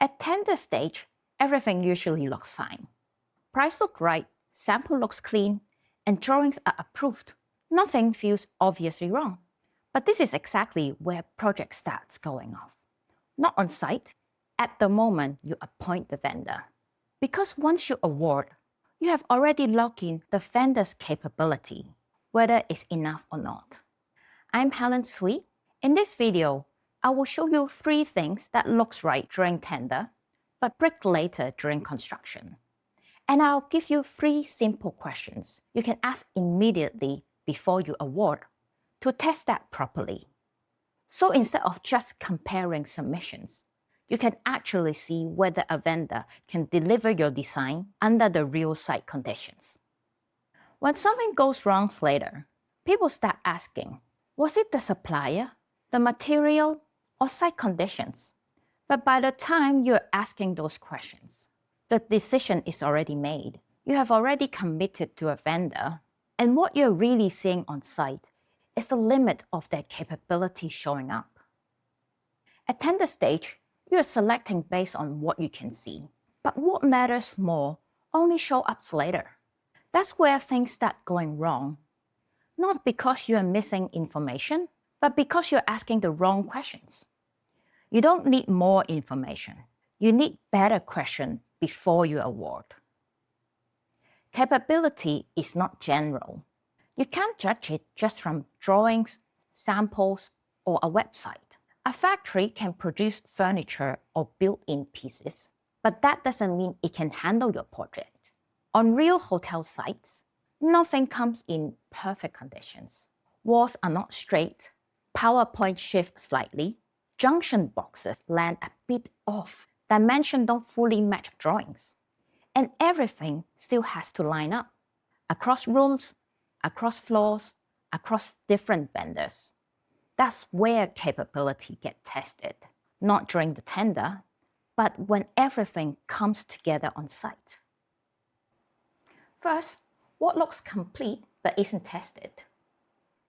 At tender stage, everything usually looks fine. Price looks right, sample looks clean, and drawings are approved. Nothing feels obviously wrong. But this is exactly where project starts going off. Not on site, at the moment you appoint the vendor. Because once you award, you have already logged in the vendor's capability, whether it's enough or not. I'm Helen Tsui. In this video, I will show you 3 things that looks right during tender, but break later during construction. And I'll give you 3 simple questions you can ask immediately before you award to test that properly. So instead of just comparing submissions, you can actually see whether a vendor can deliver your design under the real site conditions. When something goes wrong later, people start asking, was it the supplier, the material, or site conditions? But by the time you're asking those questions, the decision is already made. You have already committed to a vendor, and what you're really seeing on site is the limit of their capability showing up. At tender stage, you are selecting based on what you can see, but what matters more only show up later. That's where things start going wrong. Not because you are missing information, but because you're asking the wrong questions. You don't need more information. You need better questions before you award. Capability is not general. You can't judge it just from drawings, samples, or a website. A factory can produce furniture or built-in pieces, but that doesn't mean it can handle your project. On real hotel sites, nothing comes in perfect conditions. Walls are not straight, power points shift slightly, junction boxes land a bit off, dimensions don't fully match drawings, and everything still has to line up across rooms, across floors, across different vendors. That's where capability gets tested, not during the tender, but when everything comes together on site. First, what looks complete but isn't tested?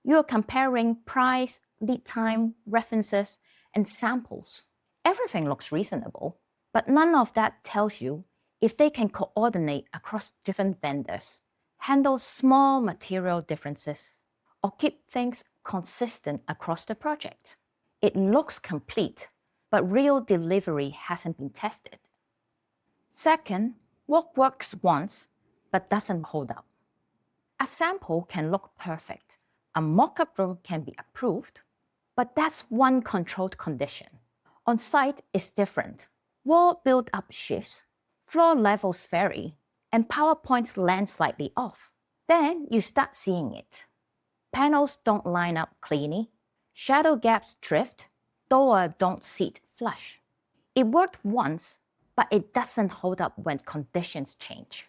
You're comparing price, lead time, references, and samples. Everything looks reasonable, but none of that tells you if they can coordinate across different vendors, handle small material differences, or keep things consistent across the project. It looks complete, but real delivery hasn't been tested. Second, what works once but doesn't hold up? A sample can look perfect. A mock-up room can be approved, but that's one controlled condition. On site, it's different. Wall build-up shifts, floor levels vary, and power points land slightly off. Then you start seeing it. Panels don't line up cleanly, shadow gaps drift, doors don't sit flush. It worked once, but it doesn't hold up when conditions change.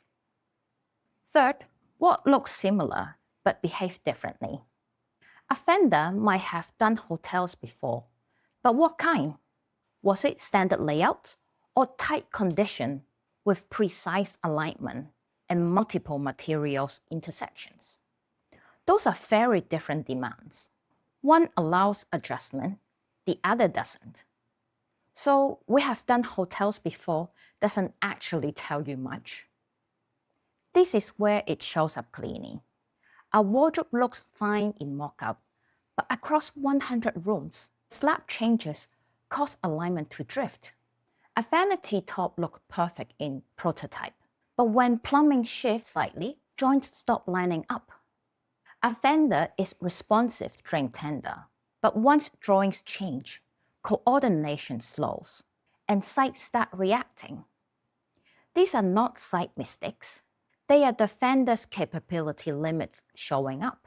Third, what looks similar but behaves differently? A vendor might have done hotels before, but what kind? Was it standard layout or tight condition with precise alignment and multiple materials intersections? Those are very different demands. One allows adjustment, the other doesn't. So we have done hotels before doesn't actually tell you much. This is where it shows up cleanly. A wardrobe looks fine in mock-up, but across 100 rooms, slab changes cause alignment to drift. A vanity top looks perfect in prototype, but when plumbing shifts slightly, joints stop lining up. A vendor is responsive during tender, but once drawings change, coordination slows, and sites start reacting. These are not site mistakes. They are the vendor's capability limits showing up.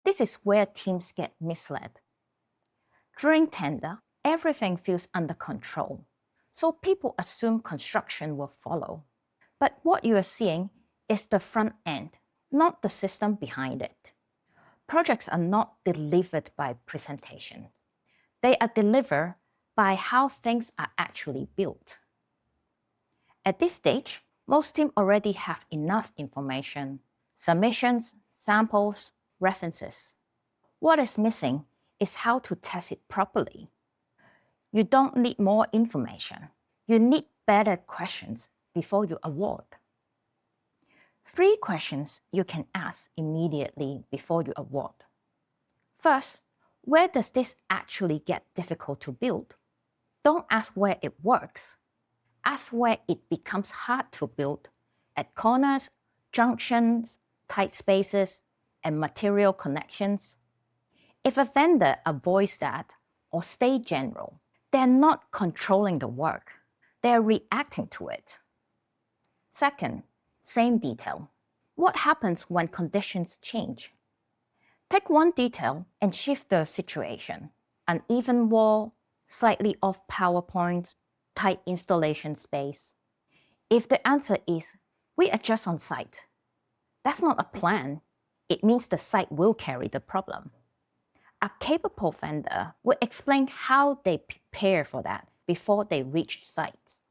This is where teams get misled. During tender, everything feels under control, so people assume construction will follow. But what you are seeing is the front end, not the system behind it. Projects are not delivered by presentations. They are delivered by how things are actually built. At this stage, most teams already have enough information: submissions, samples, references. What is missing is how to test it properly. You don't need more information. You need better questions before you award. 3 questions you can ask immediately before you award. First, where does this actually get difficult to build? Don't ask where it works. Ask where it becomes hard to build, at corners, junctions, tight spaces, and material connections. If a vendor avoids that or stays general, they're not controlling the work. They're reacting to it. Second, same detail. What happens when conditions change? Take one detail and shift the situation. Uneven wall, slightly off power points, tight installation space. If the answer is, we adjust on site, that's not a plan. It means the site will carry the problem. A capable vendor will explain how they prepare for that before they reach sites.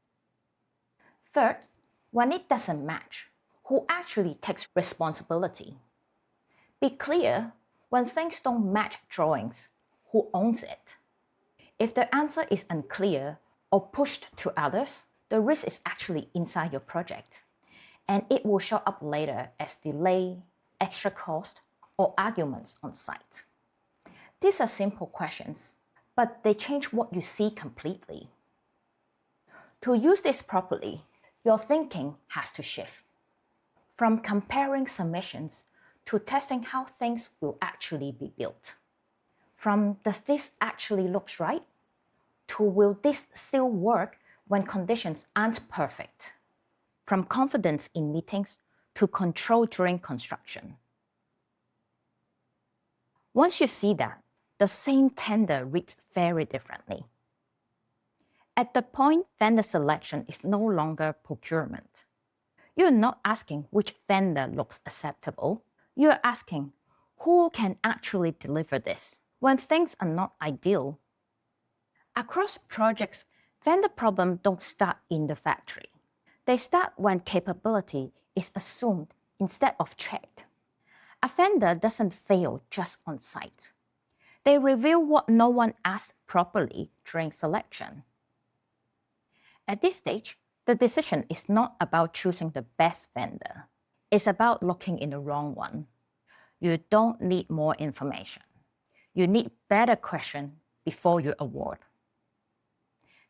Third, when it doesn't match, who actually takes responsibility? Be clear, when things don't match drawings, who owns it? If the answer is unclear or pushed to others, the risk is actually inside your project, and it will show up later as delay, extra cost, or arguments on site. These are simple questions, but they change what you see completely. To use this properly, your thinking has to shift. From comparing submissions to testing how things will actually be built. From does this actually look right? To will this still work when conditions aren't perfect? From confidence in meetings to control during construction. Once you see that, the same tender reads very differently. At the point, vendor selection is no longer procurement. You're not asking which vendor looks acceptable. You're asking who can actually deliver this when things are not ideal. Across projects, vendor problems don't start in the factory. They start when capability is assumed instead of checked. A vendor doesn't fail just on site. They reveal what no one asked properly during selection. At this stage, the decision is not about choosing the best vendor. It's about looking in the wrong one. You don't need more information. You need better questions before you award.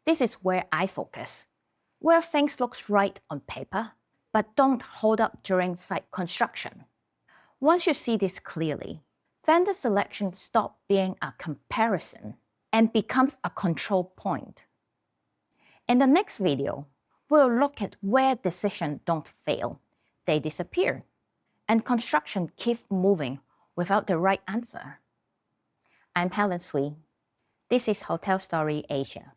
This is where I focus, where things look right on paper, but don't hold up during site construction. Once you see this clearly, vendor selection stops being a comparison and becomes a control point. In the next video, we'll look at where decisions don't fail, they disappear, and construction keeps moving without the right answer. I'm Helen Tsui. This is Hotel Story Asia.